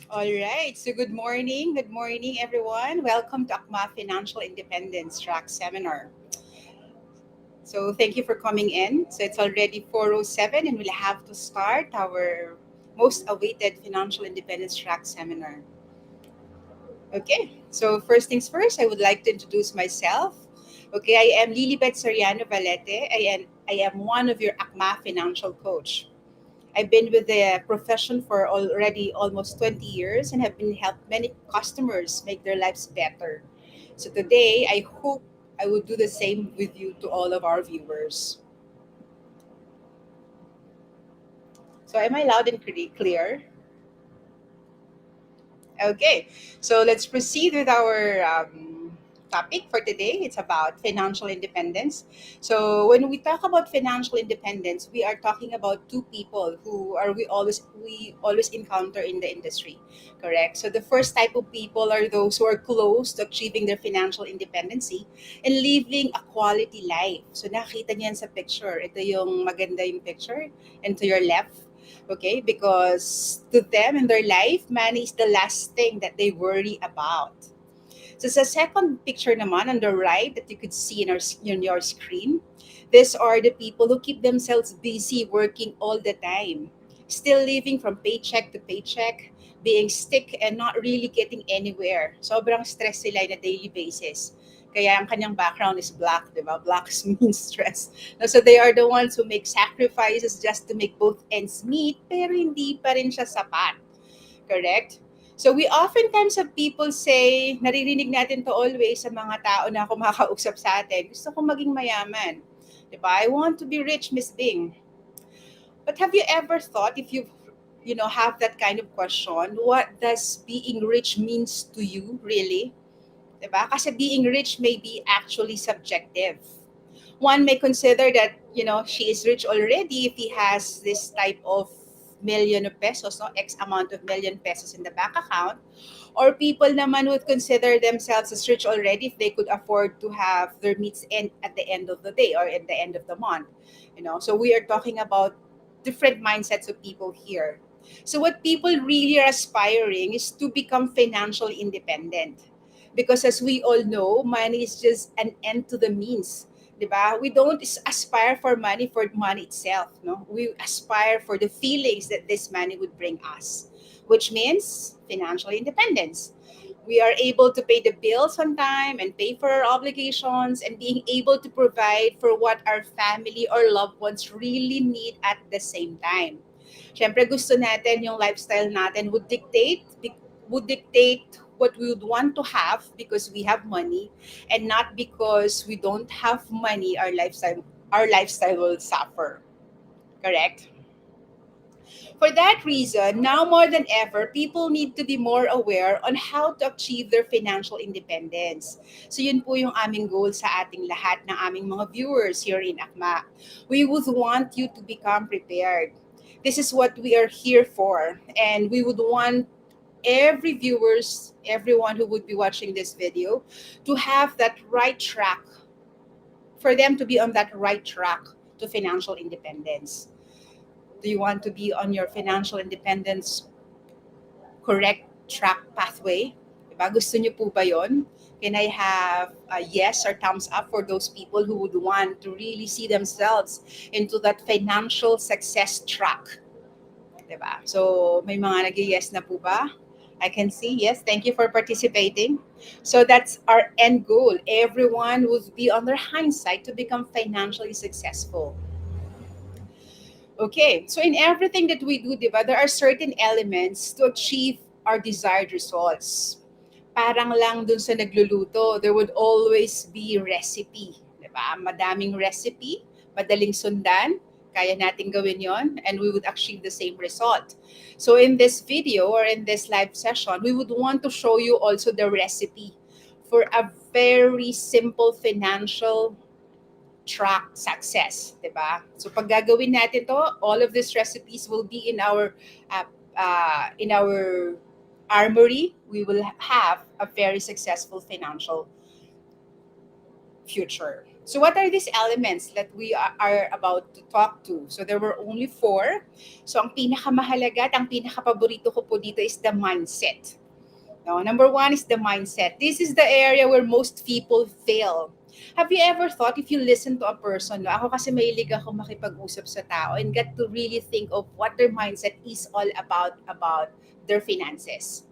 All right. So good morning. Good morning, everyone. Welcome to AKMA Financial Independence Track Seminar. So thank you for coming in. So it's already 4:07 and we'll have to start our most awaited Financial Independence Track Seminar. Okay. So first things first, I would like to introduce myself. Okay, I am Lilibet Soriano Valete. I am one of your AKMA financial coach. I've been with the profession for already almost 20 years and have been helped many customers make their lives better. So today, I hope I will do the same with you to all of our viewers. So am I loud and clear? Okay, so let's proceed with our topic for today. It's about financial independence. So when we talk about financial independence, we are talking about two people who are we always encounter in the industry, correct? So the first type of people are those who are close to achieving their financial independency and living a quality life. So nakita niyan sa picture. Ito yung maganda yung picture, and to your left, okay, because to them in their life money is the last thing that they worry about. So sa second picture naman on the right that you could see in your screen, these are the people who keep themselves busy working all the time, still living from paycheck to paycheck, being stick and not really getting anywhere. Sobrang stress sila on a daily basis. Kaya ang kanyang background is black, di ba? Black means stress. No, so they are the ones who make sacrifices just to make both ends meet, pero hindi pa rin siya sapat. Correct? So we oftentimes have people say, naririnig natin to always sa mga tao na kumakausap sa atin, gusto ko maging mayaman. Diba? I want to be rich, Miss Bing. But have you ever thought, if you have that kind of question, what does being rich means to you, really? Diba? Kasi being rich may be actually subjective. One may consider that she is rich already if he has this type of million of pesos, no, x amount of million pesos in the bank account, or people naman would consider themselves as rich already if they could afford to have their needs end at the end of the day or at the end of the month. So we are talking about different mindsets of people here. So what people really are aspiring is to become financially independent, because as we all know, money is just an end to the means. 'Di ba? We don't aspire for money itself, no? We aspire for the feelings that this money would bring us, which means financial independence. We are able to pay the bills on time and pay for our obligations and being able to provide for what our family or loved ones really need at the same time. Siyempre gusto natin yung lifestyle natin would dictate what we would want to have because we have money, and not because we don't have money our lifestyle will suffer. Correct? For that reason, now more than ever, people need to be more aware on how to achieve their financial independence. So yun po yung aming goal sa ating lahat ng aming mga viewers here in AKMA. We would want you to become prepared. This is what we are here for. And we would want everyone who would be watching this video, to have that right track, for them to be on that right track to financial independence. Do you want to be on your financial independence correct track pathway? Diba? Gusto niyo po ba yon? Can I have a yes or thumbs up for those people who would want to really see themselves into that financial success track? Diba? So, may mga nag-yes na po ba? I can see, yes, thank you for participating. So that's our end goal. Everyone would be on their hindsight to become financially successful. Okay, so in everything that we do, di ba, there are certain elements to achieve our desired results. Parang lang dun sa nagluluto, there would always be recipe. Di ba? Madaming recipe, madaling sundan, kaya nating gawin yon, and we would achieve the same result. So in this video or in this live session, we would want to show you also the recipe for a very simple financial track success, 'di ba? So pag gagawin natin 'to, all of these recipes will be in our armory. We will have a very successful financial future. So what are these elements that we are about to talk to? So there were only four. So ang pinakamahalaga at ang pinakapaborito ko po dito is the mindset. No, number one is the mindset. This is the area where most people fail. Have you ever thought if you listen to a person, no, ako kasi mahilig ako makipag-usap sa tao and get to really think of what their mindset is all about their finances.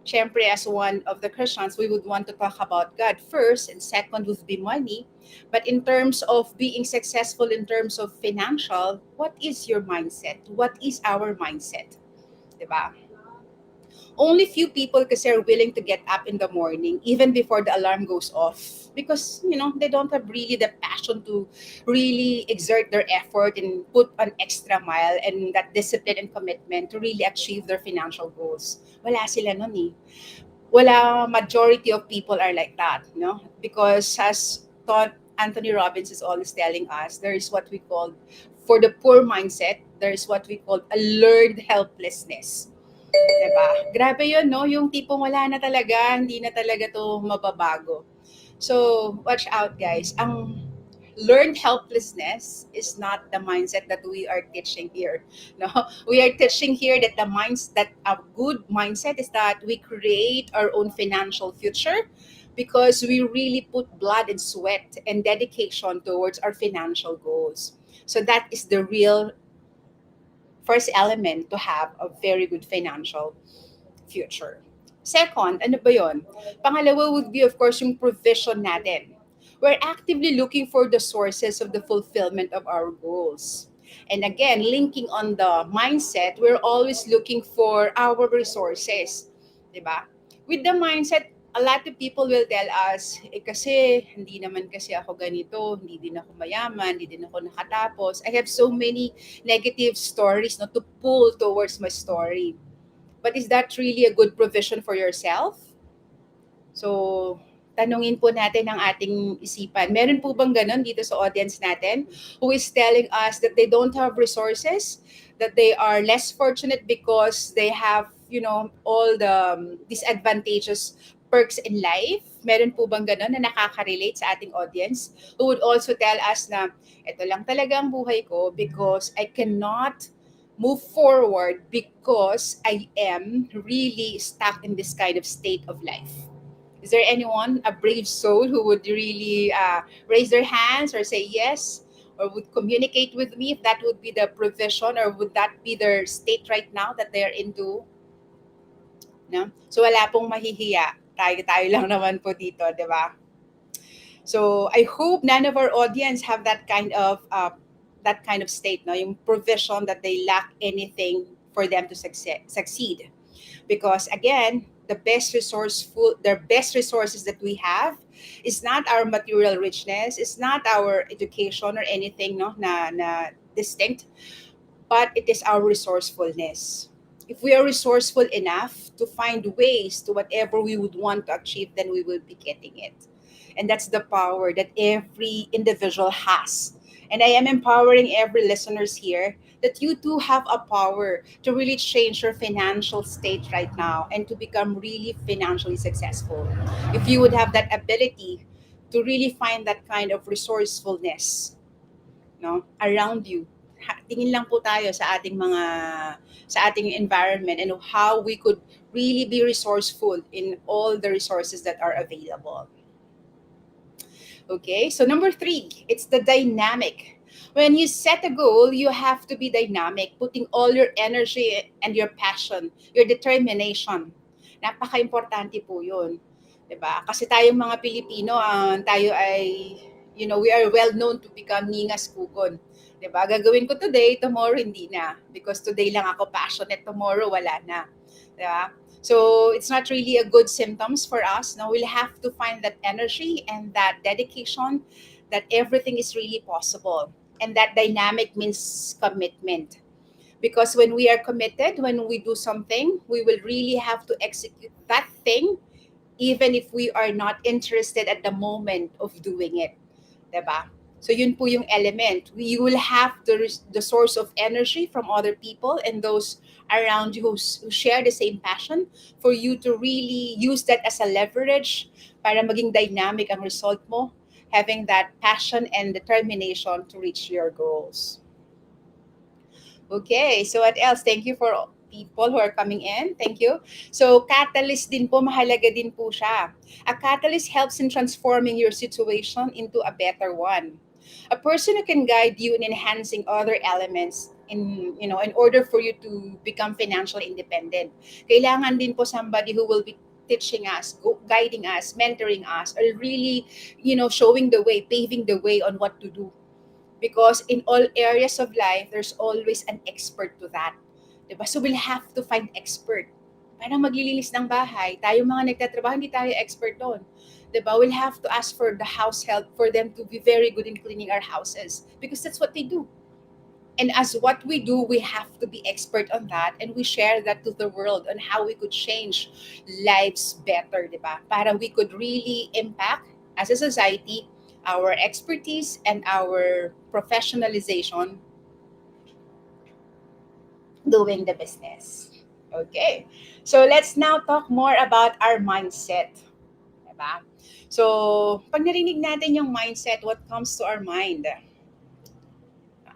Siyempre, as one of the Christians, we would want to talk about God first, and second would be money. But in terms of being successful in terms of financial, what is your mindset? What is our mindset? Diba? Only few people kasi are willing to get up in the morning even before the alarm goes off because they don't have really the passion to really exert their effort and put an extra mile and that discipline and commitment to really achieve their financial goals. Wala sila nun eh. Wala, majority of people are like that, because as thought Anthony Robbins is always telling us, there is what we call, for the poor mindset, there is what we call a learned helplessness. Diba? Grabe yun, no? Yung tipong wala na talaga, hindi na talaga to mababago. So, watch out, guys. Ang learned helplessness is not the mindset that we are teaching here. No, we are teaching here that that a good mindset is that we create our own financial future because we really put blood and sweat and dedication towards our financial goals. So that is the real first element to have a very good financial future. Second, ano ba yun? Pangalawa would be, of course, yung provision natin. We're actively looking for the sources of the fulfillment of our goals. And again, linking on the mindset, we're always looking for our resources. Diba? With the mindset, a lot of people will tell us, kasi hindi naman kasi ako ganito, hindi din ako mayaman, hindi din ako nakatapos. I have so many negative stories no, to pull towards my story. But is that really a good provision for yourself? So, tanungin po natin ang ating isipan. Meron po bang ganun dito sa audience natin who is telling us that they don't have resources, that they are less fortunate because they have, all the disadvantageous perks in life? Meron po bang ganun na nakaka-relate sa ating audience who would also tell us na ito lang talaga ang buhay ko because I cannot move forward because I am really stuck in this kind of state of life? Is there anyone, a brave soul, who would really raise their hands or say yes, or would communicate with me if that would be the provision or would that be their state right now that they're into? No? So wala pong mahihiya. Tayo lang naman po dito, di ba? So I hope none of our audience have that kind of state, no, yung provision that they lack anything for them to succeed. Because again, the best resources that we have is not our material richness, it's not our education or anything, no, na distinct, but it is our resourcefulness. If we are resourceful enough to find ways to whatever we would want to achieve, then we will be getting it. And that's the power that every individual has. And I am empowering every listeners here that you too have a power to really change your financial state right now and to become really financially successful. If you would have that ability to really find that kind of resourcefulness, no, around you. Tingin lang po tayo sa ating environment and how we could really be resourceful in all the resources that are available. Okay, so number three, it's the dynamic. When you set a goal, you have to be dynamic, putting all your energy and your passion, your determination. Napaka-importante po yun. 'Di ba? Kasi tayong mga Pilipino, tayo ay, we are well known to become ningas kukon. 'Di ba? Gagawin ko today, tomorrow hindi na. Because today lang ako passionate, tomorrow wala na. 'Di ba? So it's not really a good symptoms for us. Now we'll have to find that energy and that dedication that everything is really possible. And that dynamic means commitment. Because when we are committed, when we do something, we will really have to execute that thing even if we are not interested at the moment of doing it. 'Di ba? So yun po yung element. We will have the source of energy from other people and those around you who share the same passion for you to really use that as a leverage para maging dynamic ang result mo. having that passion and determination to reach your goals. Okay, so what else? Thank you for people who are coming in. Thank you. So, catalyst din po, mahalaga din po siya. A catalyst helps in transforming your situation into a better one. A person who can guide you in enhancing other elements in order for you to become financially independent. Kailangan din po somebody who will be teaching us, guiding us, mentoring us, or really, showing the way, paving the way on what to do, because in all areas of life there's always an expert to that, 'di ba? So we'll have to find expert. Parang maglilinis ng bahay, tayo mga nagtatrabaho hindi tayo expert doon, 'di ba? We'll have to ask for the house help for them to be very good in cleaning our houses because that's what they do. And as what we do, we have to be expert on that, and we share that to the world on how we could change lives better, di ba? Para we could really impact as a society our expertise and our professionalization doing the business. Okay. So let's now talk more about our mindset. Diba? So, pag narinig natin yung mindset, what comes to our mind?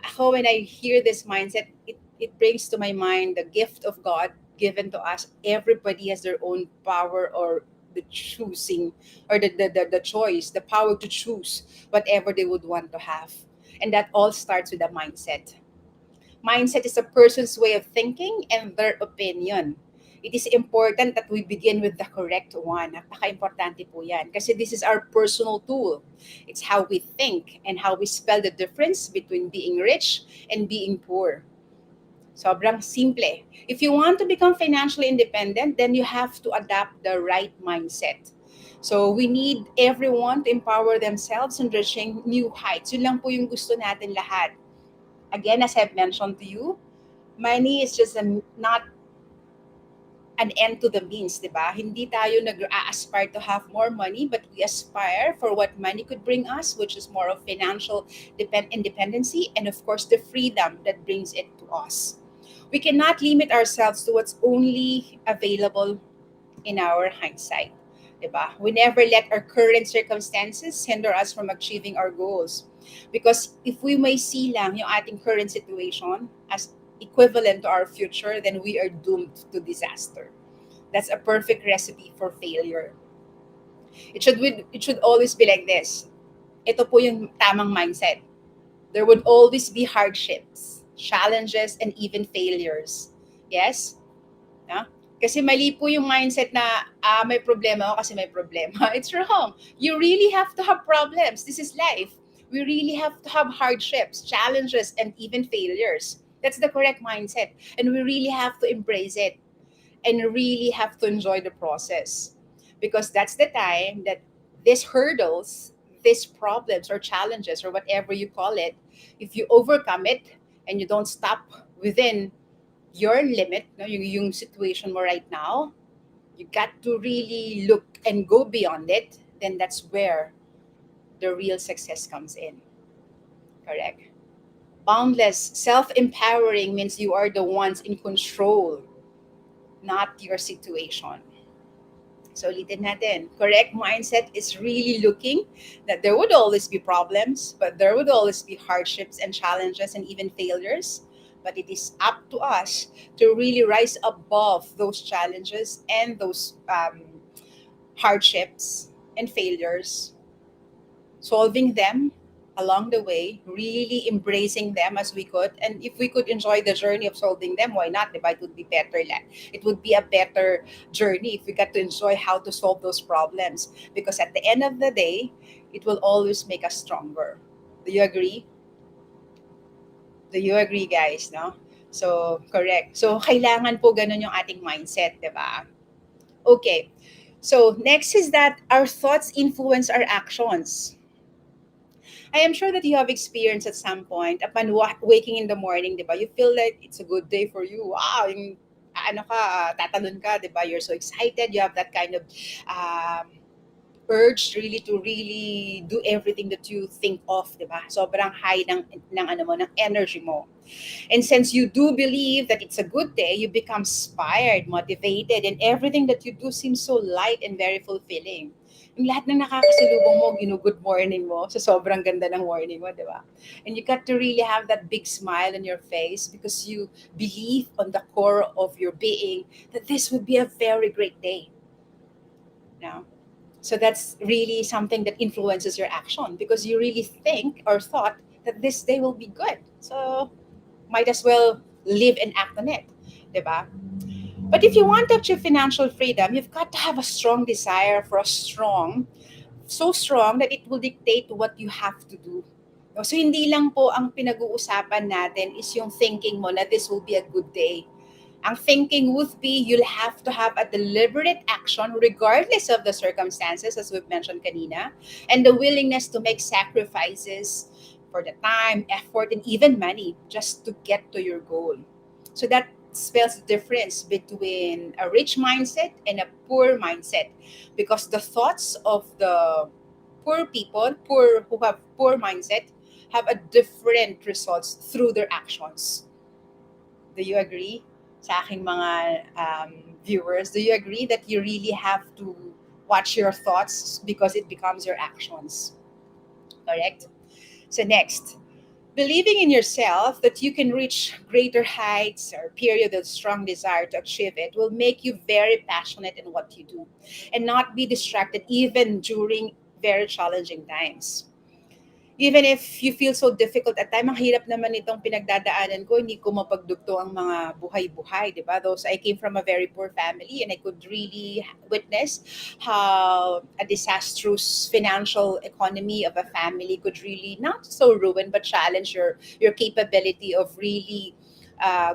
Ako, when I hear this mindset, it brings to my mind the gift of God given to us. Everybody has their own power or the choosing or the choice, the power to choose whatever they would want to have. And that all starts with a mindset. Mindset is a person's way of thinking and their opinion. It is important that we begin with the correct one. Napaka-importante po yan. Kasi this is our personal tool. It's how we think and how we spell the difference between being rich and being poor. Sobrang simple. If you want to become financially independent, then you have to adapt the right mindset. So we need everyone to empower themselves in reaching new heights. Yun lang po yung gusto natin lahat. Again, as I've mentioned to you, money is just not an end to the means, di ba? Hindi tayo nag-aspire to have more money, but we aspire for what money could bring us, which is more of financial independency and, of course, the freedom that brings it to us. We cannot limit ourselves to what's only available in our hindsight. Diba? We never let our current circumstances hinder us from achieving our goals. Because if we may see lang yung ating current situation as equivalent to our future, then we are doomed to disaster. That's a perfect recipe for failure. It should always be like this. Ito po yung tamang mindset. There would always be hardships, challenges, and even failures. Yes? No? Kasi mali po yung mindset na may problema ako kasi may problema. It's wrong. You really have to have problems. This is life. We really have to have hardships, challenges, and even failures. That's the correct mindset. And we really have to embrace it and really have to enjoy the process. Because that's the time that these hurdles, these problems or challenges or whatever you call it, if you overcome it and you don't stop within your limit, no, yung situation mo right now, you got to really look and go beyond it, then that's where the real success comes in. Correct? Boundless, self-empowering means you are the ones in control, not your situation. So ulitin natin, correct mindset is really looking that there would always be problems, but there would always be hardships and challenges and even failures. But it is up to us to really rise above those challenges and those hardships and failures, solving them along the way, really embracing them as we could. And if we could enjoy the journey of solving them, why not? Diba? It would be better. It would be a better journey if we got to enjoy how to solve those problems. Because at the end of the day, it will always make us stronger. Do you agree? Do you agree, guys? No? So, correct. So, kailangan po ganun yung ating mindset, di ba? Okay. So, next is that our thoughts influence our actions. I am sure that you have experienced at some point upon waking in the morning, 'di ba? You feel like it's a good day for you. Wow, yung ano ka, tatalon ka, 'di ba? You're so excited. You have that kind of urge really to really do everything that you think of, 'di ba? Sobrang high ng ano mo, ng energy mo. And since you do believe that it's a good day, you become inspired, motivated, and everything that you do seems so light and very fulfilling. Yung lahat ng nakakasalubong mo, good morning mo, sa sobrang ganda ng morning mo, di ba? And you got to really have that big smile on your face because you believe on the core of your being that this would be a very great day. Now, so that's really something that influences your action because you really think or thought that this day will be good. So might as well live and act on it, diba? But if you want to achieve financial freedom, you've got to have a strong desire for a strong, so strong that it will dictate what you have to do. No? So hindi lang po ang pinag-uusapan natin is yung thinking mo na this will be a good day. Ang thinking would be you'll have to have a deliberate action regardless of the circumstances, as we've mentioned kanina, and the willingness to make sacrifices for the time, effort, and even money just to get to your goal. So that spells the difference between a rich mindset and a poor mindset because the thoughts of the poor people, poor who have poor mindset, have a different results through their actions. Do you agree? Sa aking mga viewers, do you agree that you really have to watch your thoughts because it becomes your actions? Correct? So next, believing in yourself that you can reach greater heights or period of strong desire to achieve it will make you very passionate in what you do and not be distracted even during very challenging times. Even if you feel so difficult at time, ang hirap naman itong pinagdadaanan ko, hindi ko mapagdugto ang mga buhay-buhay, di ba? Though I came from a very poor family and I could really witness how a disastrous financial economy of a family could really not so ruin but challenge your capability of really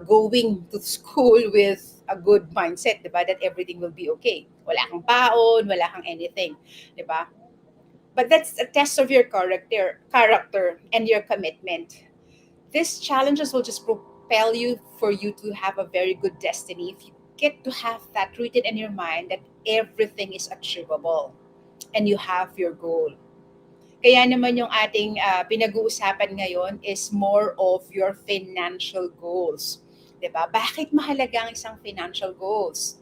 going to school with a good mindset, di ba? That everything will be okay. Wala kang baon, wala kang anything, di ba? But that's a test of your character and your commitment. These challenges will just propel you for you to have a very good destiny if you get to have that written in your mind that everything is achievable and you have your goal. Kaya naman yung ating pinag-uusapan ngayon is more of your financial goals. 'Di ba? Bakit mahalaga ang isang financial goals?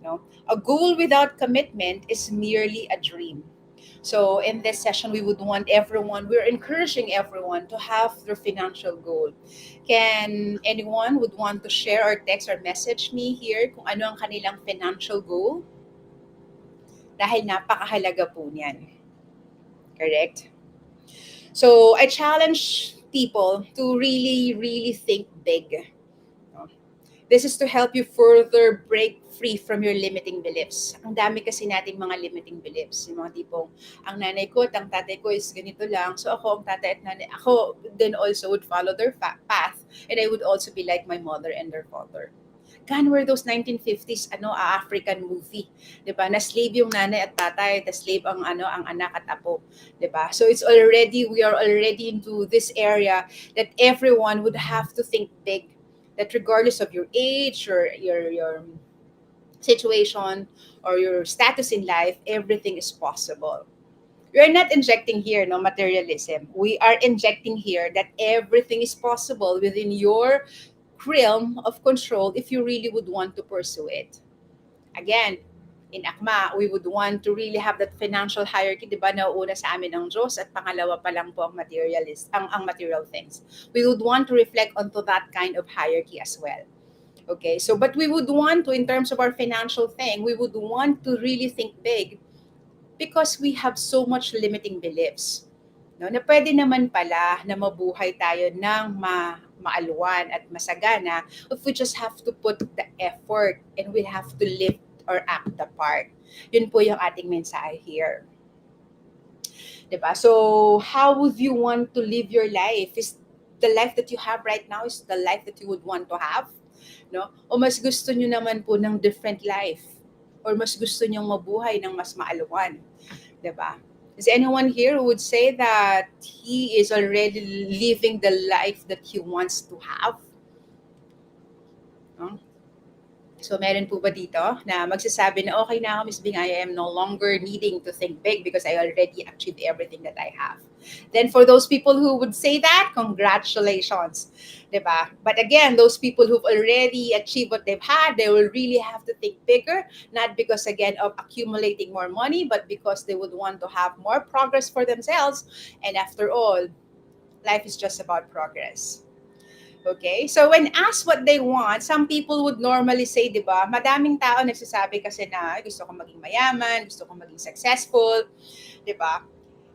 No? A goal without commitment is merely a dream. So in this session, we're encouraging everyone to have their financial goal. Can anyone would want to share or text or message me here kung ano ang kanilang financial goal? Dahil napakahalaga po niyan. Correct? So I challenge people to really, really think big. This is to help you further break free from your limiting beliefs. Ang dami kasi nating mga limiting beliefs. Yung mga tipong, ang nanay ko at ang tatay ko is ganito lang. So ako, ang tatay at nanay, ako then also would follow their path. And I would also be like my mother and their father. Gone were those 1950s African movie, 'di ba? Na slave yung nanay at tatay, the slave ang anak at apo, 'di ba? So we are already into this area that everyone would have to think big, that regardless of your age or your situation or your status in life, everything is possible. We are not injecting here no materialism. We are injecting here that everything is possible within your realm of control if you really would want to pursue it. Again, in AKMA, we would want to really have that financial hierarchy, di ba, nauuna sa amin ang Diyos at pangalawa pa lang po ang material things. We would want to reflect onto that kind of hierarchy as well. Okay, so but we would want to, in terms of our financial thing, we would want to really think big because we have so much limiting beliefs. No, na pwede naman pala na mabuhay tayo ng maalwan at masagana if we just have to put the effort and we have to live or act the part. Yun po yung ating mensahe here. 'Di ba? So, how would you want to live your life? Is the life that you have right now is the life that you would want to have? No? O mas gusto nyo naman po ng different life? Or mas gusto nyo mabuhay ng mas maalwan? 'Di ba? Is anyone here who would say that he is already living the life that he wants to have? No? So meron po ba dito na magsasabi na okay na ako, Miss Bing, I am no longer needing to think big because I already achieved everything that I have. Then for those people who would say that, congratulations. Diba? But again, those people who've already achieved what they've had, they will really have to think bigger, not because again of accumulating more money, but because they would want to have more progress for themselves. And after all, life is just about progress. Okay? So when asked what they want, some people would normally say, di ba, madaming tao nagsasabi kasi na, "Ay, gusto kong maging mayaman, gusto kong maging successful, di ba?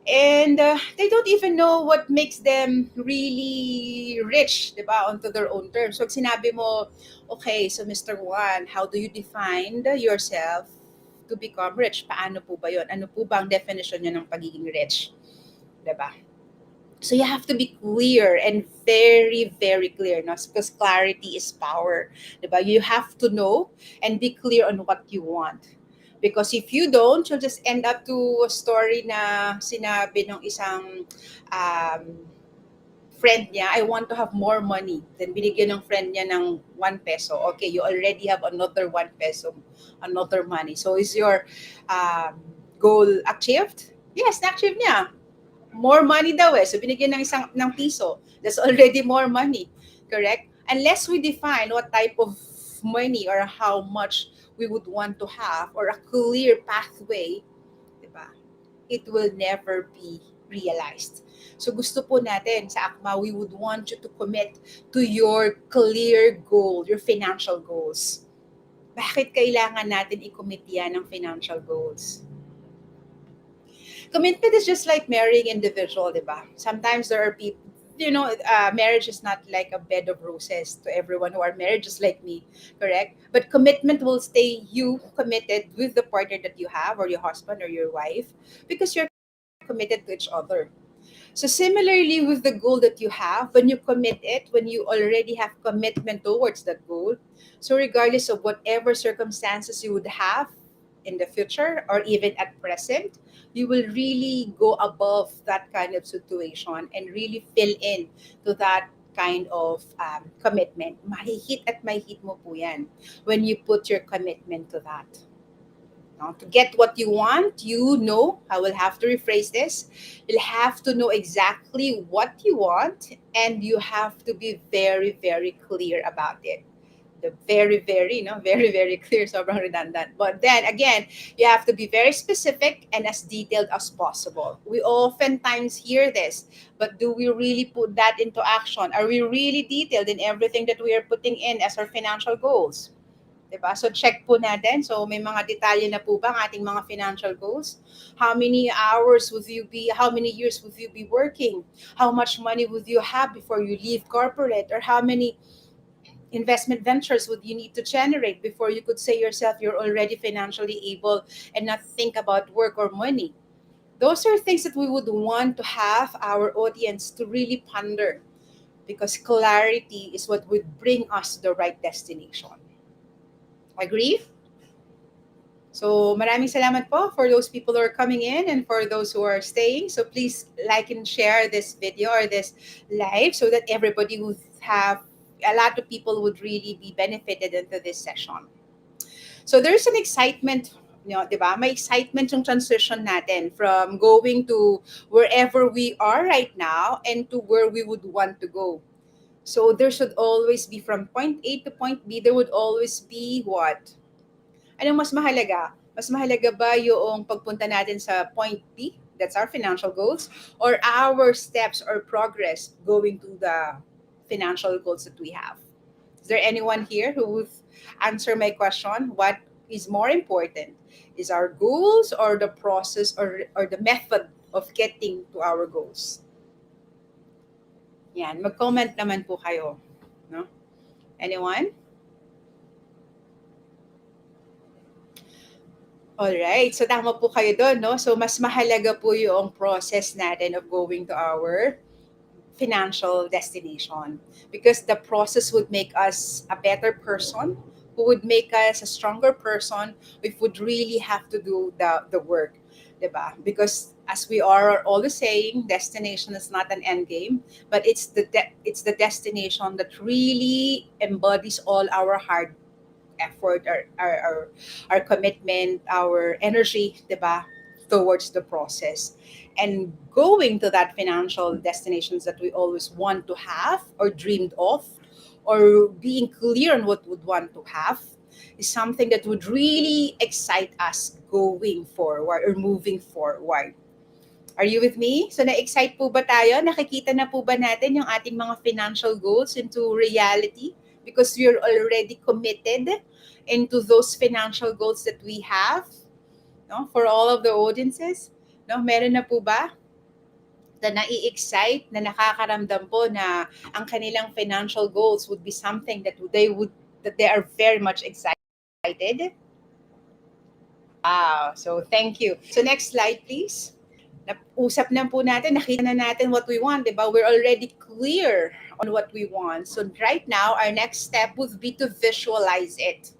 And they don't even know what makes them really rich, di ba, onto their own terms. So, pag sinabi mo, okay, so Mr. Juan, how do you define yourself to become rich? Paano po ba yun? Ano po ba ang definition nyo ng pagiging rich? Di ba? So you have to be clear and very, very clear, no? Because clarity is power. Diba? You have to know and be clear on what you want. Because if you don't, you'll just end up to a story na sinabi ng isang um, friend niya, I want to have more money. Then binigyan ng friend niya ng 1 peso. Okay, you already have another 1 peso, another money. So is your goal achieved? Yes, na-achieve niya. More money daw eh. So binigyan ng isang ng piso. That's already more money. Correct? Unless we define what type of money or how much we would want to have or a clear pathway, di ba? It will never be realized. So gusto po natin sa AKMA, we would want you to commit to your clear goal, your financial goals. Bakit kailangan natin i-commit yan ng financial goals? Commitment is just like marrying individual, di ba? Sometimes there are people, marriage is not like a bed of roses to everyone who are married, just like me, correct? But commitment will stay you committed with the partner that you have, or your husband or your wife, because you're committed to each other. So similarly with the goal that you have, when you commit it, when you already have commitment towards that goal, so regardless of whatever circumstances you would have in the future or even at present, you will really go above that kind of situation and really fill in to that kind of commitment. Mahihit at mahihit mo po yan when you put your commitment to that. Now, to get what you want, I will have to rephrase this. You'll have to know exactly what you want, and you have to be very, very clear about it. The very, very, very, very clear, sobrang redundant. But then again, you have to be very specific and as detailed as possible. We oftentimes hear this, but do we really put that into action? Are we really detailed in everything that we are putting in as our financial goals? Diba? So check po natin. So may mga detalye na po ba ang ating mga financial goals? How many hours would you be, how many years would you be working? How much money would you have before you leave corporate? Or how many investment ventures would you need to generate before you could say yourself you're already financially able and not think about work or money? Those are things that we would want to have our audience to really ponder, because clarity is what would bring us to the right destination. Agree? So maraming salamat po for those people who are coming in and for those who are staying. So please like and share this video or this live so that everybody would have, a lot of people would really be benefited into this session. So there's an excitement, di ba? May excitement yung transition natin from going to wherever we are right now and to where we would want to go. So there should always be, from point A to point B, there would always be what? Anong mas mahalaga? Mas mahalaga ba yung pagpunta natin sa point B, that's our financial goals, or our steps or progress going to the financial goals that we have? Is there anyone here who would answer my question? What is more important? Is our goals or the process or the method of getting to our goals? Yan, mag-comment naman po kayo. No? Anyone? Alright, so tama po kayo doon, no? So mas mahalaga po yung process natin of going to our financial destination, because the process would make us a better person, who would make us a stronger person if would really have to do the work, diba? Because as we are always saying, destination is not an end game, but it's the destination that really embodies all our hard effort, our commitment, our energy, diba, towards the process. And going to that financial destinations that we always want to have or dreamed of, or being clear on what we would want to have, is something that would really excite us going forward or moving forward. Are you with me? So na-excite po ba tayo? Nakikita na po ba natin yung ating mga financial goals into reality? Because we're already committed into those financial goals that we have, no? For all of the audiences, no? Meron na po ba na nai-excite, na nakakaramdam po na ang kanilang financial goals would be something that they are very much excited? Wow. So thank you. So next slide please. Usap na po natin, nakita na natin what we want, di ba? We're already clear on what we want. So right now, our next step would be to visualize it.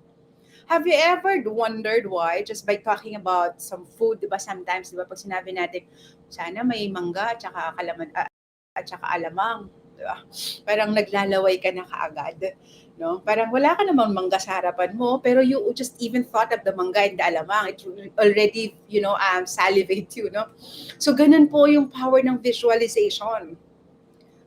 Have you ever wondered why, just by talking about some food, di ba, sometimes, di ba, pag sinabi natin, sana may mangga, tsaka at saka alamang, di ba? Parang naglalaway ka na kaagad, no? Parang wala ka namang mangga sa harapan mo, pero you just even thought of the mangga and the alamang, it already, salivate you, no? So, ganun po yung power ng visualization.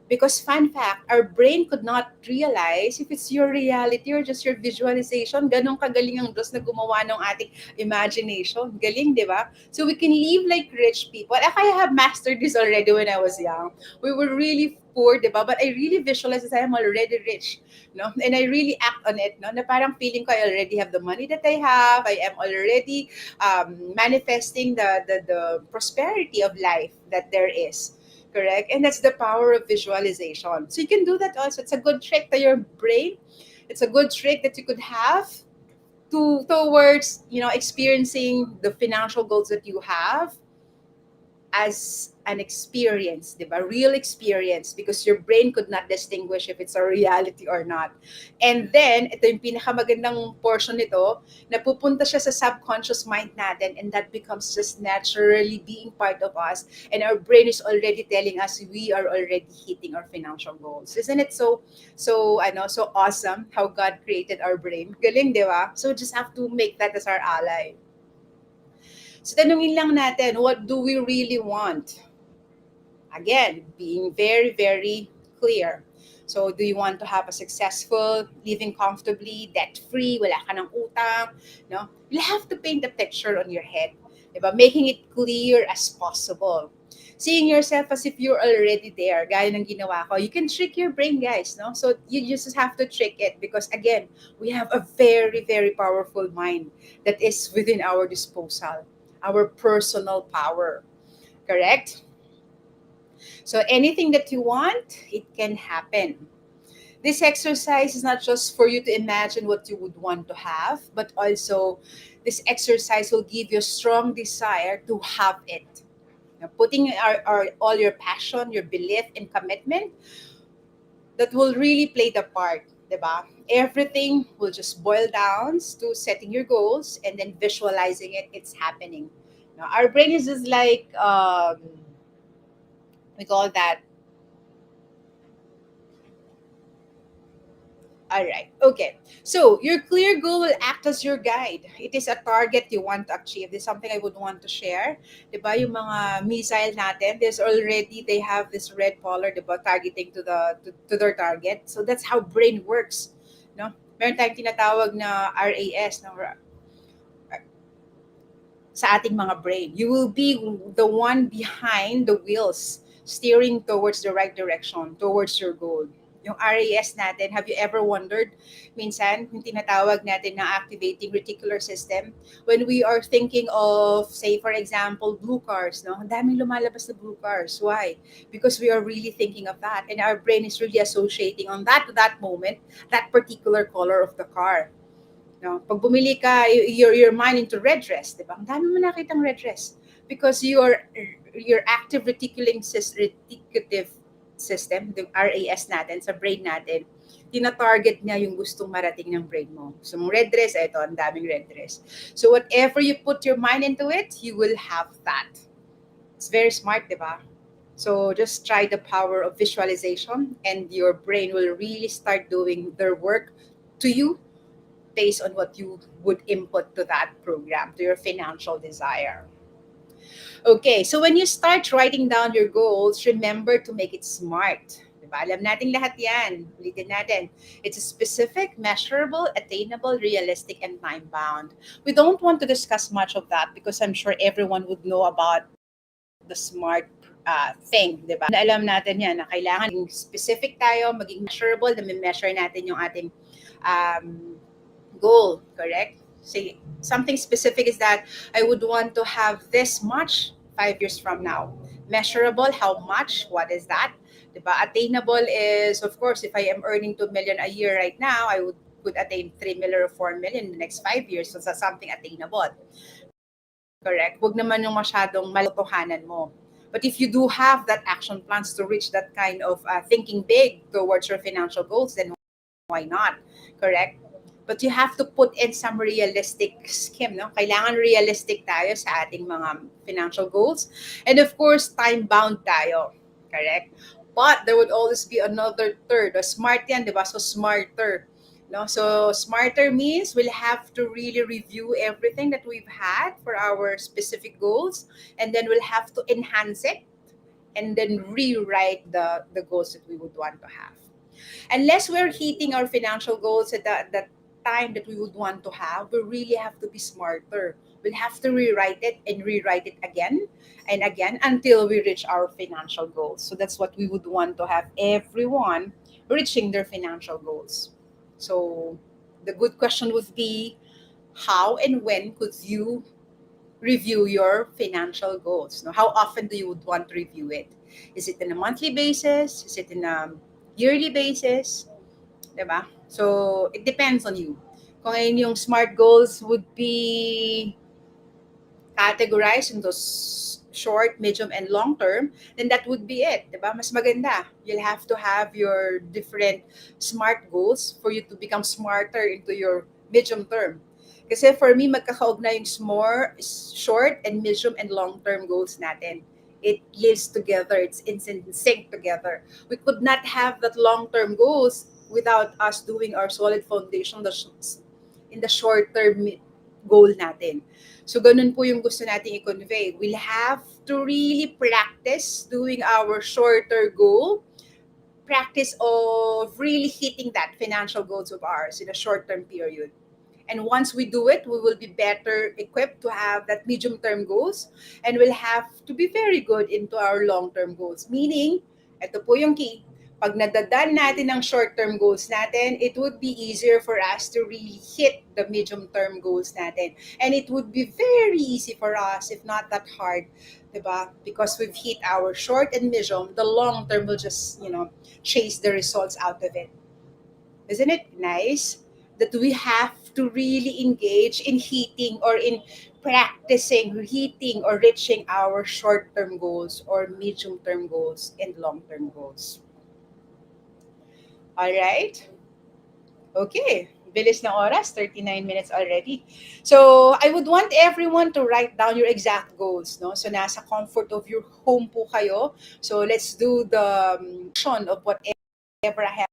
Because fun fact, our brain could not realize if it's your reality or just your visualization. Ganun kagaling ang Diyos na gumawa ng ating imagination. Galing, di ba? So we can live like rich people. I have mastered this already when I was young. We were really poor, di ba? But I really visualize that I am already rich. No? And I really act on it. No? Na parang feeling ko I already have the money that I have. I am already manifesting the prosperity of life that there is. Correct? And that's the power of visualization. So you can do that also. It's a good trick to your brain. It's a good trick that you could have towards, experiencing the financial goals that you have as an experience, di ba? Real experience, because your brain could not distinguish if it's a reality or not. And then, ito yung pinakamagandang portion nito, napupunta siya sa subconscious mind natin, and that becomes just naturally being part of us, and our brain is already telling us we are already hitting our financial goals. Isn't it so awesome how God created our brain? Galing, di ba? So just have to make that as our ally. So tanungin lang natin, what do we really want? Again, being very, very clear. So, do you want to have a successful, living comfortably, debt-free, wala ka ng utang, no? You have to paint a picture on your head, diba? Making it clear as possible. Seeing yourself as if you're already there, gaya ng ginawa ko. You can trick your brain, guys, no? So, you just have to trick it because, again, we have a very, very powerful mind that is within our disposal, our personal power. Correct? So anything that you want, it can happen. This exercise is not just for you to imagine what you would want to have, but also this exercise will give you a strong desire to have it. Now, putting all your passion, your belief, and commitment, that will really play the part, diba? Everything will just boil down to setting your goals and then visualizing it. It's happening. Now, our brain is just like, we call that. All right. Okay. So your clear goal will act as your guide. It is a target you want to achieve. This is something I would want to share. Diba, yung mga missile natin, they have this red color, diba, targeting to their target. So that's how brain works. No? Meron tayong tinatawag na RAS, no? Sa ating mga brain. You will be the one behind the wheels, steering towards the right direction, towards your goal. Yung RAS natin, have you ever wondered, minsan, yung tinatawag natin na activating reticular system, when we are thinking of, say, for example, blue cars, no? Ang daming lumalabas na blue cars. Why? Because we are really thinking of that, and our brain is really associating on that moment, that particular color of the car. No? Pag bumili ka, you're mind into red dress, di ba? Ang dami mo nakitang red dress. Because your active reticutive system, the RAS natin, sa brain natin, tina-target niya yung gustong marating ng brain mo. So, mong red dress, ito, ang daming red dress. So, whatever you put your mind into it, you will have that. It's very smart, di ba? So, just try the power of visualization and your brain will really start doing their work to you based on what you would input to that program, to your financial desire. Okay, so when you start writing down your goals, remember to make it smart. Diba? Alam natin lahat yan. Ulitin natin. It's specific, measurable, attainable, realistic, and time-bound. We don't want to discuss much of that because I'm sure everyone would know about the smart thing, di ba? Alam natin yan na kailangan maging specific tayo, maging measurable, na measure natin yung ating um, goal, correct? Say something specific is that I would want to have this much 5 years from now. Measurable, how much? What is that? Diba? Attainable is, of course, if I am earning 2 million a year right now, I would could attain 3 million or 4 million in the next 5 years. So that's something attainable. Correct? Huwag naman yung masyadong malotohanan mo. But if you do have that action plans to reach that kind of thinking big towards your financial goals, then why not? Correct? But you have to put in some realistic scheme, no? Kailangan realistic tayo sa ating mga financial goals. And of course, time-bound tayo. Correct? But there would always be another third. O smart yan, di ba? So smarter. No? So smarter means we'll have to really review everything that we've had for our specific goals. And then we'll have to enhance it and then rewrite the goals that we would want to have. Unless we're hitting our financial goals at that time that we would want to have, we really have to be smarter. We'll have to rewrite it and rewrite it again and again until we reach our financial goals. So that's what we would want to have everyone reaching their financial goals. So the good question would be, how and when could you review your financial goals? Now, how often do you would want to review it? Is it on a monthly basis? Is it in a yearly basis? Diba? So, it depends on you. Kung ayun yung SMART goals would be categorized into short, medium, and long term, then that would be it. Diba? Mas maganda. You'll have to have your different SMART goals for you to become smarter into your medium term. Kasi for me, magkakaugnay yung short and medium and long-term goals natin. It lives together. It's in sync together. We could not have that long-term goals without us doing our solid foundation in the short-term goal natin. So, ganun po yung gusto nating i-convey. We'll have to really practice doing our shorter goal, practice of really hitting that financial goals of ours in a short-term period. And once we do it, we will be better equipped to have that medium-term goals and we'll have to be very good into our long-term goals. Meaning, ito po yung key, pag nadadaan natin ang short-term goals natin, it would be easier for us to really hit the medium-term goals natin. And it would be very easy for us, if not that hard, diba? Because we've hit our short and medium, the long-term will just, chase the results out of it. Isn't it nice that we have to really engage in hitting or in practicing hitting or reaching our short-term goals or medium-term goals and long-term goals? All right? Okay. Bilis ng oras, 39 minutes already. So, I would want everyone to write down your exact goals, no? So, nasa comfort of your home po kayo. So, let's do the action of whatever I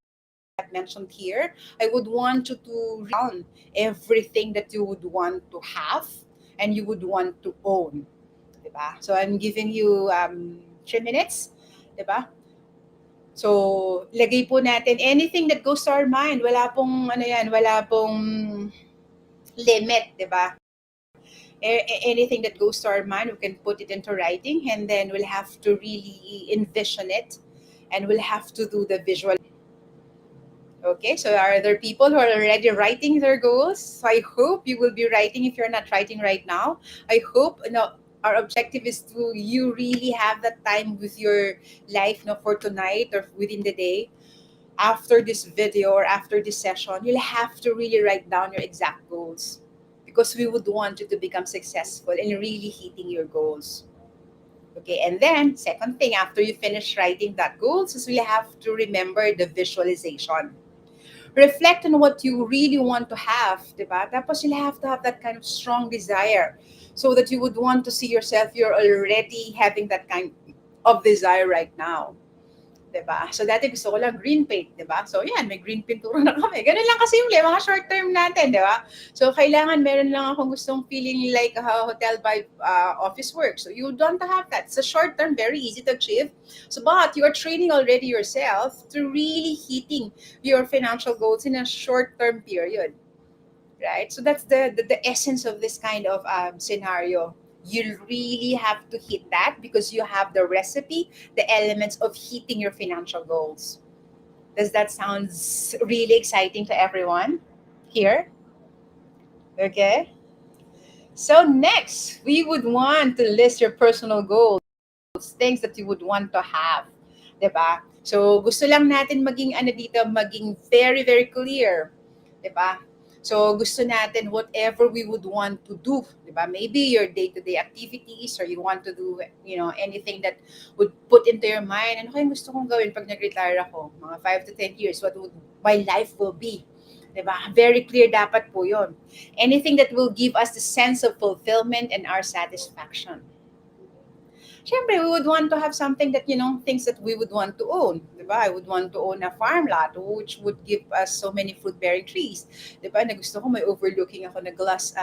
have mentioned here. I would want you to write down everything that you would want to have and you would want to own. Diba? So, I'm giving you 3 minutes. Diba? So, lagay po natin anything that goes to our mind. Wala pong, wala pong limit, di ba? Anything that goes to our mind, we can put it into writing and then we'll have to really envision it and we'll have to do the visual. Okay, so are there people who are already writing their goals? So I hope you will be writing if you're not writing right now. I hope, our objective is to you really have that time with your life, for tonight or within the day. After this video or after this session, you'll have to really write down your exact goals because we would want you to become successful in really hitting your goals. Okay, and then second thing, after you finish writing that goals, is we have to remember the visualization. Reflect on what you really want to have, diba? Tapos you'll have to have that kind of strong desire so that you would want to see yourself, you're already having that kind of desire right now. 'Diba? So dati gusto ko lang green paint, 'di ba? So yan, may green pintura na kami. Ganun lang kasimple, mga short term natin, 'di ba? So kailangan meron lang akong gustong feeling like a hotel vibe office work. So you don't have that. It's a short term, very easy to achieve. So but you are training already yourself to really hitting your financial goals in a short term period, right? So that's the essence of this kind of scenario. You really have to hit that because you have the recipe, the elements of hitting your financial goals. Does that sound really exciting to everyone here? Okay. So next, we would want to list your personal goals, things that you would want to have, 'di ba? So gusto lang natin maging ano dito, maging very very clear, 'di ba? So gusto natin whatever we would want to do, 'di ba? Maybe your day-to-day activities or you want to do, anything that would put into your mind, ano kayang gusto kong gawin pag nag-retire ako? Mga 5 to 10 years, what would my life will be? 'Di ba? Very clear dapat po 'yon. Anything that will give us the sense of fulfillment and our satisfaction. Siyempre, we would want to have something that, things that we would want to own. Diba? I would want to own a farm lot which would give us so many fruit-bearing trees. Diba? Na gusto ko may overlooking ako na glass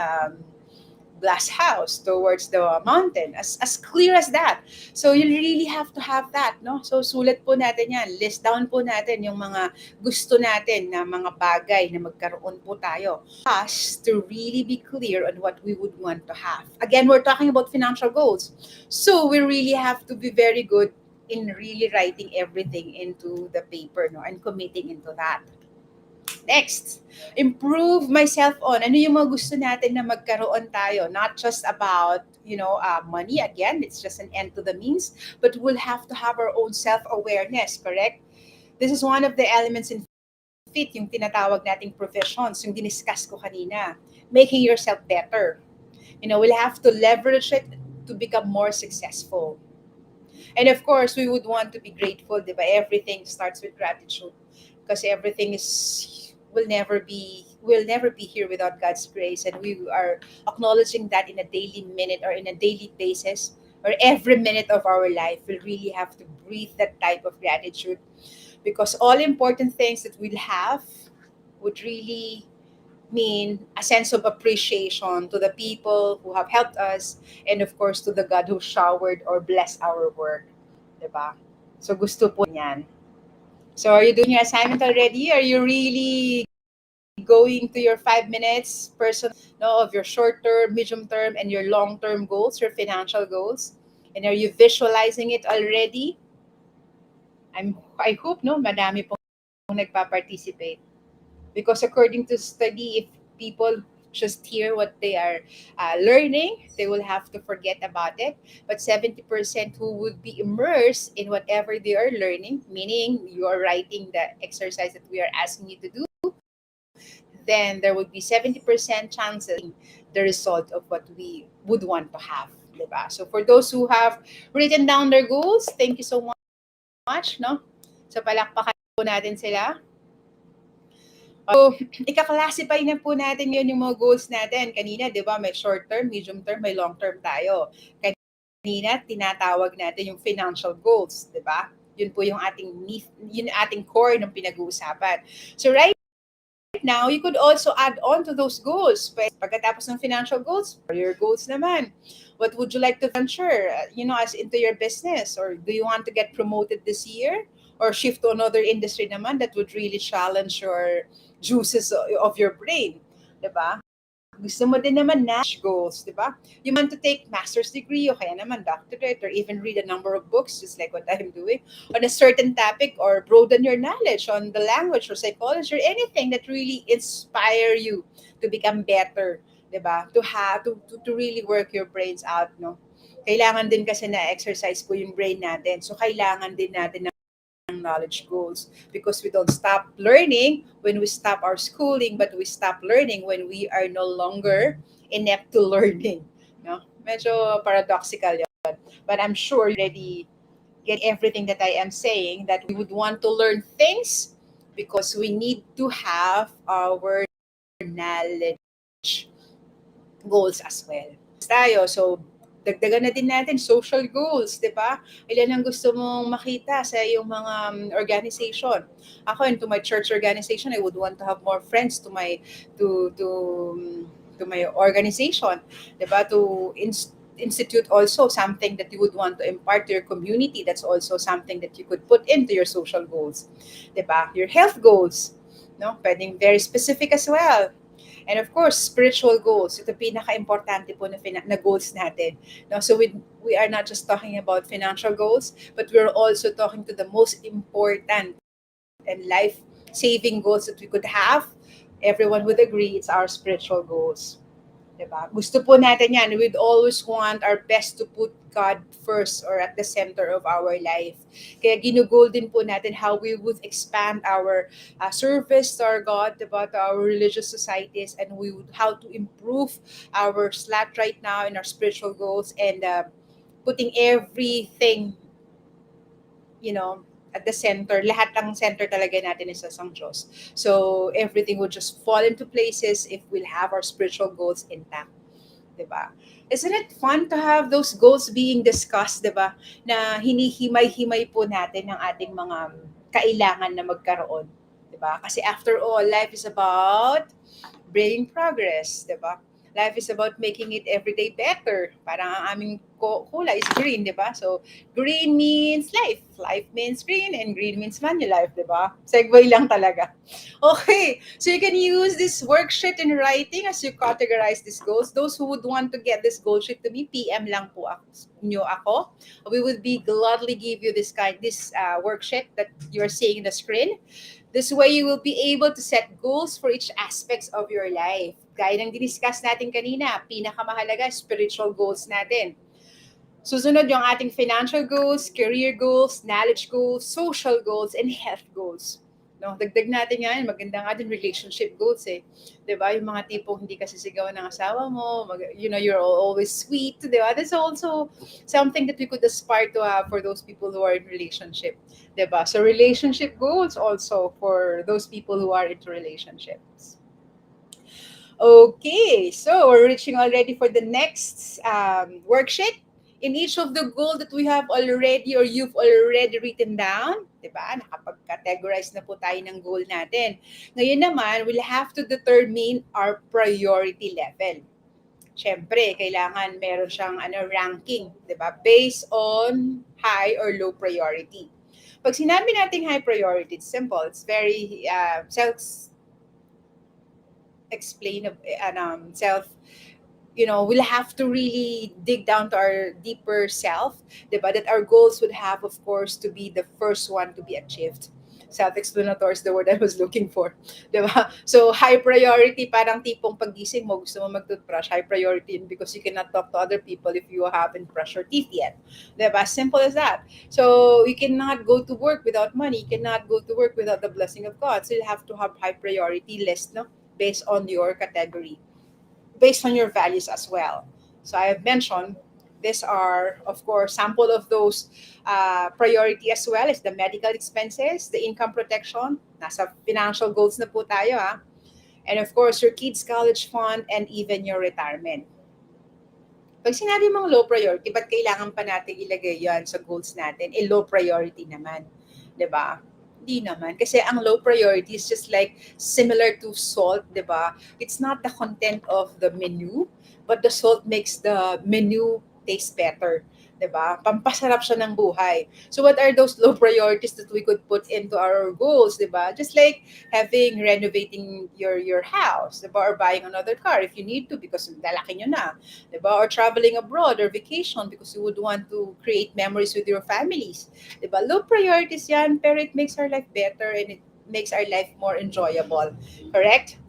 house towards the mountain, as clear as that. So you really have to have that, no? So sulat po natin yan, list down po natin yung mga gusto natin na mga bagay na magkaroon po tayo. Us to really be clear on what we would want to have. Again, we're talking about financial goals. So we really have to be very good in really writing everything into the paper, no, and committing into that. Next, improve myself on. Ano yung mga gusto natin na magkaroon tayo? Not just about, money. Again, it's just an end to the means. But we'll have to have our own self-awareness, correct? This is one of the elements in fit, yung tinatawag nating professions, yung diniscuss ko kanina. Making yourself better. We'll have to leverage it to become more successful. And of course, we would want to be grateful, di ba? Everything starts with gratitude because everything is will never be here without God's grace, and we are acknowledging that in a daily minute or in a daily basis or every minute of our life. We'll really have to breathe that type of gratitude because all important things that we'll have would really mean a sense of appreciation to the people who have helped us and of course to the God who showered or blessed our work. Diba? So gusto po niyan. So are you doing your assignment already? Are you really going to your 5 minutes person, no, of your short term, medium term, and your long term goals, your financial goals? And are you visualizing it already? I hope no, madami pong nagpa-participate. Because according to study, if people just hear what they are learning, they will have to forget about it. But 70% who would be immersed in whatever they are learning, meaning you are writing the exercise that we are asking you to do, then there would be 70% chances the result of what we would want to have. Diba? So for those who have written down their goals, thank you so much. No? So palakpakan po natin sila. So, ika-classify na po natin yun yung mga goals natin. Kanina, di ba, may short term, medium term, may long term tayo. Kanina, tinatawag natin yung financial goals, di ba? Yun po yung ating core ng pinag-uusapan. So right now, you could also add on to those goals. Pagkatapos ng financial goals, for your goals naman, what would you like to venture, as into your business? Or do you want to get promoted this year? Or shift to another industry naman that would really challenge your juices of your brain, 'di ba? Gusto mo din naman na goals, 'di ba? You want to take master's degree o kaya naman doctorate or even read a number of books just like what I'm doing on a certain topic or broaden your knowledge on the language or psychology or anything that really inspire you to become better, 'di ba? To really work your brains out, no? Kailangan din kasi na exercise po yung brain natin. So kailangan din natin knowledge goals because we don't stop learning when we stop our schooling, but we stop learning when we are no longer inept to learning. No? Medyo paradoxical yun. But I'm sure you already get everything that I am saying, that we would want to learn things because we need to have our knowledge goals as well. Tayo, so Dagdagan na din natin social goals, 'di ba? Ilan ang gusto mong makita sa iyong mga organization? Ako, into my church organization, I would want to have more friends to my organization, 'di ba? To institute also something that you would want to impart to your community. That's also something that you could put into your social goals, 'di ba? Your health goals, no? Pwedeng very specific as well. And of course, spiritual goals. Ito pinaka-importante po na goals natin. No? So we are not just talking about financial goals, but we're also talking to the most important and life-saving goals that we could have. Everyone would agree it's our spiritual goals. Diba? Gusto po natin yan. We'd always want our best to put God first or at the center of our life. Kaya ginugol din po natin how we would expand our service to our God, diba, to our religious societies, and we would how to improve our slot right now in our spiritual goals, and putting everything, at the center. Lahat ng center talaga natin is sa Diyos. So everything would just fall into places if we'll have our spiritual goals intact. 'Di ba? Isn't it fun to have those goals being discussed, 'di ba? Na hinihimay-himay po natin ng ating mga kailangan na magkaroon, 'di ba? Kasi after all, life is about bringing progress, 'di ba? Life is about making it everyday better. Parang ang aming kulay is green, 'di ba? So, green means life. Life means green, and green means Manulife, 'di ba? Segue lang talaga. Okay, so you can use this worksheet in writing as you categorize these goals. Those who would want to get this goal sheet to me, PM lang po ako. We would be gladly give you this worksheet that you're seeing in the screen. This way, you will be able to set goals for each aspects of your life. Gaya ng diniscuss natin kanina, pinakamahalaga, spiritual goals natin. Susunod yung ating financial goals, career goals, knowledge goals, social goals, and health goals. No, dagdag natin yan, maganda nga din relationship goals eh. 'Di ba? Yung mga tipong hindi ka sisigawan ng asawa mo, you're always sweet, 'di ba? That's also something that we could aspire to have for those people who are in relationship, 'di ba? So relationship goals also for those people who are into relationships. Okay, so we're reaching already for the next worksheet. In each of the goal that we have already or you've already written down, di ba? Nakapag-categorize na po tayo ng goal natin. Ngayon naman, we'll have to determine our priority level. Siyempre, kailangan meron siyang ranking, di ba? Based on high or low priority. Pag sinabi nating high priority, it's simple. It's very self-explainable, we'll have to really dig down to our deeper self, diba? That our goals would have, of course, to be the first one to be achieved. Self-explanatory is the word I was looking for. Diba? So, high priority, parang tipong pagising mo, gusto mo mag-toothbrush, high priority yun because you cannot talk to other people if you haven't brushed your teeth yet. Diba? Simple as that. So, you cannot go to work without money. You cannot go to work without the blessing of God. So, you have to have high priority list, no? Based on your category, based on your values as well. So I have mentioned these are, of course, sample of those priority as well is the medical expenses, the income protection, nasa financial goals na po tayo ha. And of course, your kids' college fund and even your retirement. Pag sinabi mong low priority, ba't kailangan pa natin ilagay yan sa goals natin? Low priority naman. 'Di ba? Hindi naman. Kasi ang low priority is just like similar to salt, 'di ba? It's not the content of the menu, but the salt makes the menu taste better. 'Di ba? Pampasarap siya ng buhay. So what are those low priorities that we could put into our goals, 'di ba? Just like renovating your house, 'di ba? Or buying another car if you need to because lalaki nyo na. 'Di ba? Or traveling abroad or vacation because you would want to create memories with your families. 'Di ba? Low priorities 'yan, pero it makes our life better and it makes our life more enjoyable. Correct?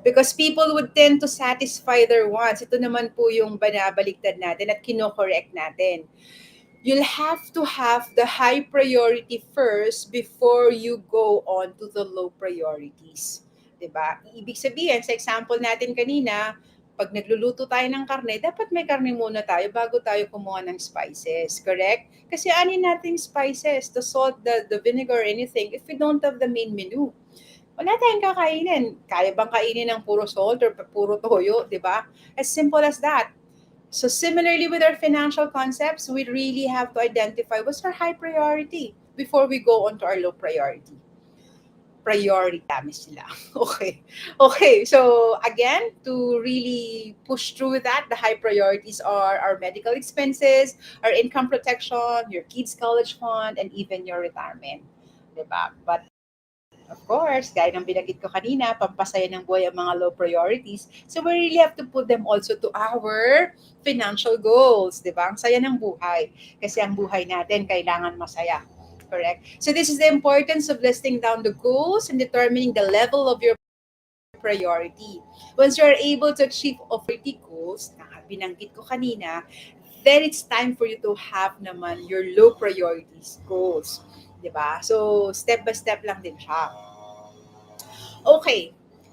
Because people would tend to satisfy their wants. Ito naman po yung banabaliktad natin at kino-correct natin. You'll have to have the high priority first before you go on to the low priorities. 'Di ba? Ibig sabihin, sa example natin kanina, pag nagluluto tayo ng karne, dapat may karne muna tayo bago tayo kumuha ng spices, correct? Kasi anin nating spices, the salt, the vinegar, anything, if we don't have the main menu, wala tayong kakainin. Kaya bang kainin ng puro salt or puro toyo, di ba? As simple as that. So similarly with our financial concepts, we really have to identify what's our high priority before we go on to our low priority. Priority dami sila. Okay. Okay. So again, to really push through that, the high priorities are our medical expenses, our income protection, your kids' college fund, and even your retirement. Diba? But of course, gaya ng binanggit ko kanina, pampasaya ng buhay ang mga low priorities. So we really have to put them also to our financial goals, di ba? Ang saya ng buhay. Kasi ang buhay natin kailangan masaya. Correct? So this is the importance of listing down the goals and determining the level of your priority. Once you are able to achieve of 30 goals na binanggit ko kanina, then it's time for you to have naman your low priorities goals. 'Di ba? So, step by step lang din siya. Okay.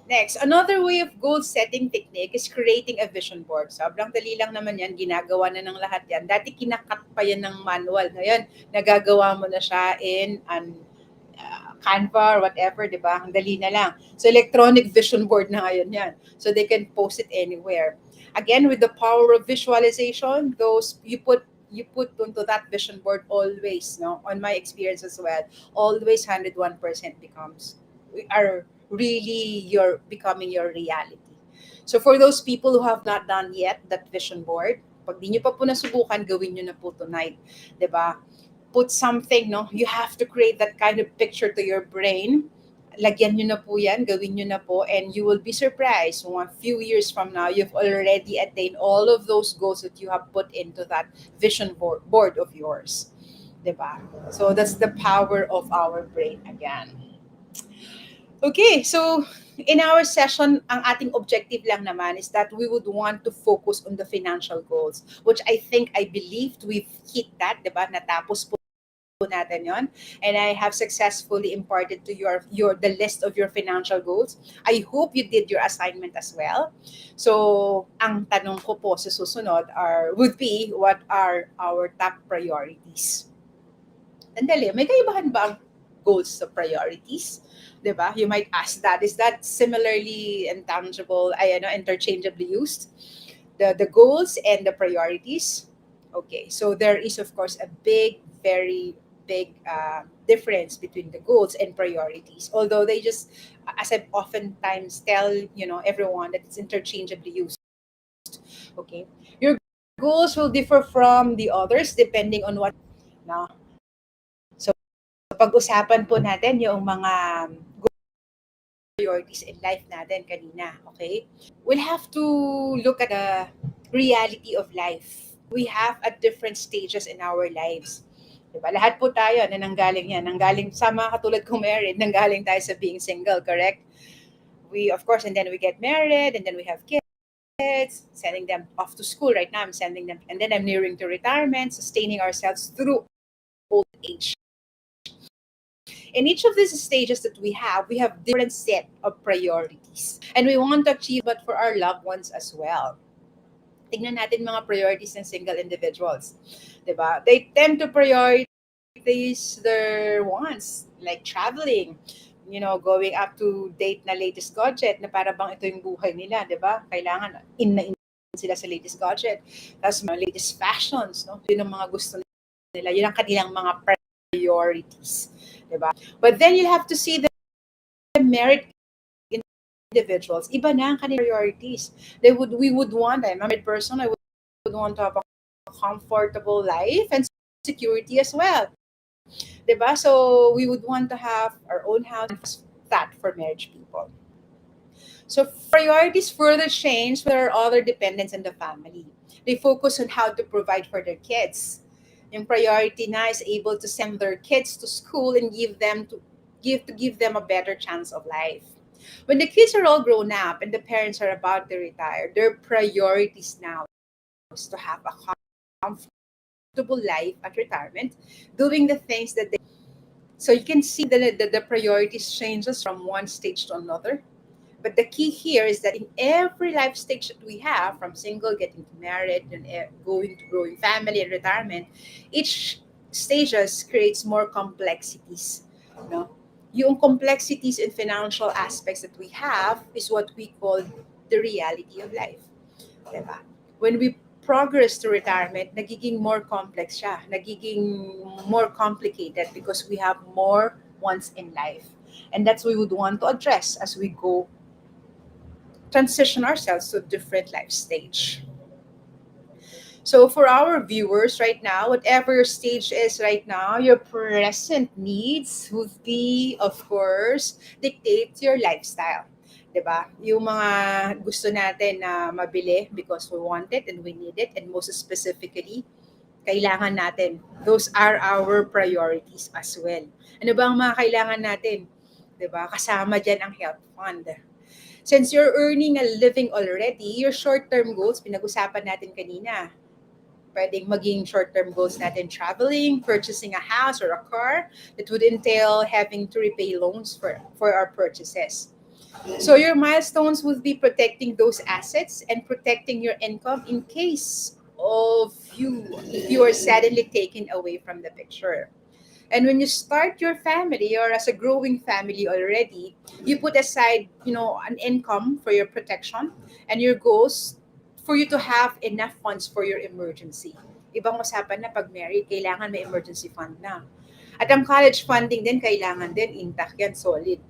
Next, another way of goal setting technique is creating a vision board. Sobrang dali lang naman yan. Ginagawa na ng lahat yan. Dati kinakat pa yan ng manual. Ngayon, nagagawa mo na siya in an Canva or whatever, di ba? Ang dali na lang. So, electronic vision board na ngayon yan. So, they can post it anywhere. Again, with the power of visualization, those you put onto that vision board always, no? On my experience as well, always 101% becomes are really your becoming your reality. So for those people who have not done yet that vision board, pag di nyo pa po nasubukan, gawin nyo na po tonight. 'Di ba? Put something, no? You have to create that kind of picture to your brain. Lagyan nyo na po yan, gawin nyo na po, and you will be surprised. A few years from now, you've already attained all of those goals that you have put into that vision board of yours. 'Di ba? So that's the power of our brain again. Okay, so in our session, ang ating objective lang naman is that we would want to focus on the financial goals, which I believed we've hit that, di ba? Natapos po natin yon. And I have successfully imparted to your the list of your financial goals. I hope you did your assignment as well. So, ang tanong ko po sa susunod would be, what are our top priorities? Sandali, may kaibahan ba ang goals sa priorities? 'Di ba? You might ask that. Is that similarly intangible, interchangeably used? The goals and the priorities? Okay, so there is of course a very big difference between the goals and priorities. Although they just, as I oftentimes tell, everyone that it's interchangeably used. Okay, your goals will differ from the others depending on what. Now, so pag-usapan po natin yung mga priorities in life natin kanina, okay? We'll have to look at the reality of life. We have at different stages in our lives. Diba? Lahat po tayo na nanggaling yan. Nanggaling sa mga katulad kong married, nanggaling tayo sa being single, correct? We, of course, and then we get married, and then we have kids, sending them off to school. Right now, I'm sending them, and then I'm nearing to retirement, sustaining ourselves through old age. In each of these stages that we have different set of priorities. And we want to achieve but for our loved ones as well. Tingnan natin mga priorities ng single individuals. Diba? They tend to prioritize their wants, like traveling, going up to date na latest gadget na para bang ito yung buhay nila, diba? Kailangan in sila sa latest gadget. Tapos mga latest fashions, no? Yun ang mga gusto nila. Yun ang kanilang mga priorities. Diba? But then you'll have to see the merit individuals. Iba na ang kanilang priorities. We would want, I'm a married person, I would want to have a comfortable life and security as well. Diba? So we would want to have our own house, that for marriage people. So priorities further change with our other dependents in the family. They focus on how to provide for their kids. Yung priority na is able to send their kids to school and give them a better chance of life. When the kids are all grown up and the parents are about to retire, their priorities now is to have a comfortable life at retirement, doing the things that they. So you can see that the priorities changes from one stage to another. But the key here is that in every life stage that we have, from single, getting to married, and going to growing family and retirement, each stages creates more complexities. No? Yung complexities and financial aspects that we have is what we call the reality of life. Diba? When we progress to retirement, nagiging more complex siya, nagiging more complicated because we have more wants in life. And that's what we would want to address as we go transition ourselves to a different life stage. So for our viewers right now, whatever your stage is right now, your present needs would be, of course, dictate your lifestyle. 'Di ba? Yung mga gusto natin na mabili because we want it and we need it, and most specifically, kailangan natin. Those are our priorities as well. Ano ba ang mga kailangan natin? 'Di ba? Kasama diyan ang health fund. Since you're earning a living already, your short-term goals, pinag-usapan natin kanina, pwedeng maging short-term goals natin traveling, purchasing a house or a car that would entail having to repay loans for our purchases. So your milestones would be protecting those assets and protecting your income in case of you are suddenly taken away from the picture. And when you start your family or as a growing family already, you put aside, an income for your protection and your goals for you to have enough funds for your emergency. Ibang usapan na pag married, kailangan may emergency fund na. At ang college funding din, kailangan din intact yan, solid.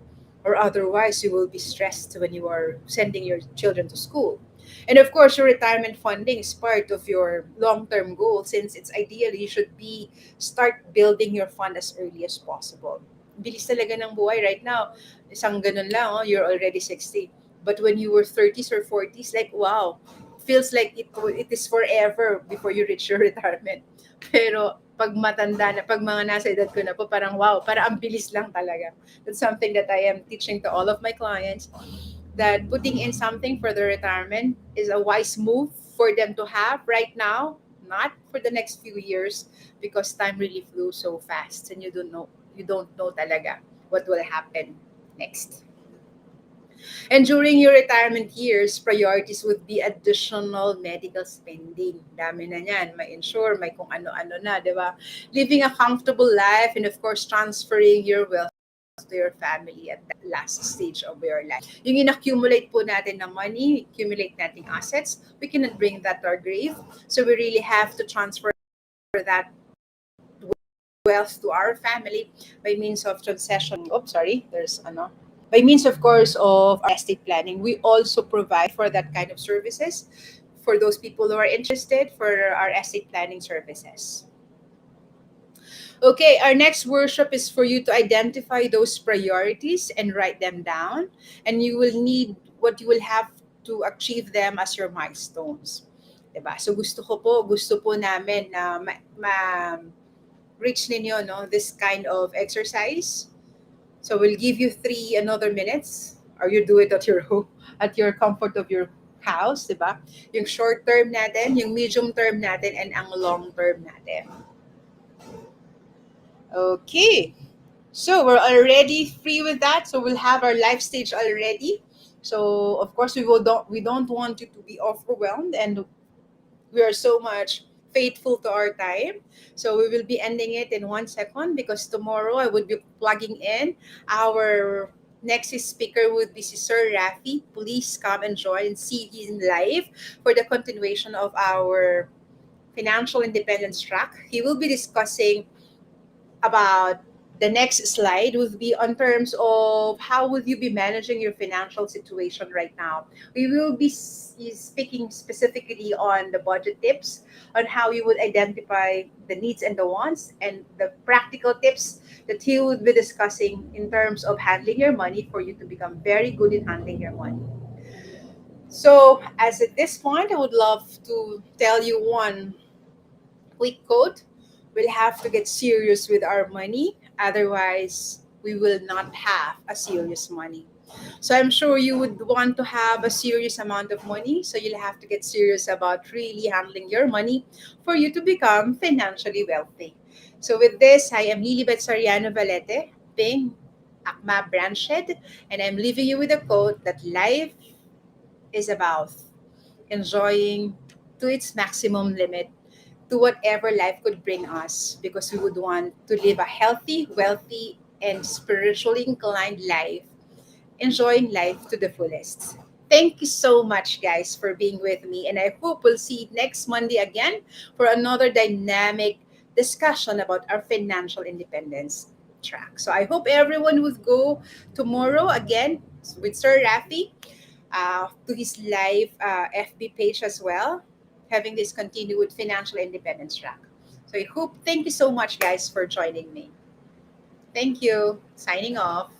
Or otherwise, you will be stressed when you are sending your children to school. And of course, your retirement funding is part of your long-term goal since it's ideal you should be start building your fund as early as possible. Bilis talaga ng buhay right now. Isang ganun lang, you're already 60. But when you were 30s or 40s, like, wow, feels like it is forever before you reach your retirement. Pero pag matanda na, pag mga nasa edad ko na po, parang wow, parang ang bilis lang talaga. That's something that I am teaching to all of my clients, that putting in something for their retirement is a wise move for them to have right now, not for the next few years, because time really flew so fast and you don't know talaga what will happen next. And during your retirement years, priorities would be additional medical spending. Dami na niyan. May insure, may kung ano-ano na, di ba? Living a comfortable life and of course, transferring your wealth to your family at that last stage of your life. Yung in-accumulate po natin ng money, accumulate nating assets, we cannot bring that to our grave. So we really have to transfer that wealth to our family by means of transaction. Oops, sorry. There's ano. By means, of course, of our estate planning. We also provide for that kind of services for those people who are interested for our estate planning services. Okay, our next workshop is for you to identify those priorities and write them down. And you will need what you will have to achieve them as your milestones. Diba? So gusto po namin na reach ninyo, no, this kind of exercise. So we'll give you another minutes, or you do it at your home, at your comfort of your house, diba? Yung short term natin, yung medium term natin, and ang long term natin. Okay. So we're already free with that. So we'll have our life stage already. So of course we don't want you to be overwhelmed, and we are so much faithful to our time. So we will be ending it in 1 second because tomorrow I would be plugging in our next speaker would be si Sir Rafi. Please come and join and see him live for the continuation of our financial independence track. He will be discussing about the next slide would be on terms of how would you be managing your financial situation right now. We will be speaking specifically on the budget tips, on how you would identify the needs and the wants, and the practical tips that he would be discussing in terms of handling your money for you to become very good in handling your money. So, as at this point, I would love to tell you one quick quote. We'll have to get serious with our money. Otherwise, we will not have a serious money. So I'm sure you would want to have a serious amount of money. So you'll have to get serious about really handling your money for you to become financially wealthy. So with this, I am Lilibet Soriano Valete, being AKMA branch head, and I'm leaving you with a quote that life is about enjoying to its maximum limit to whatever life could bring us, because we would want to live a healthy, wealthy, and spiritually inclined life, enjoying life to the fullest. Thank you so much, guys, for being with me. And I hope we'll see you next Monday again for another dynamic discussion about our financial independence track. So I hope everyone would go tomorrow again with Sir Rafi to his live FB page as well, having this continued financial independence track. So I hope, thank you so much, guys, for joining me. Thank you. Signing off.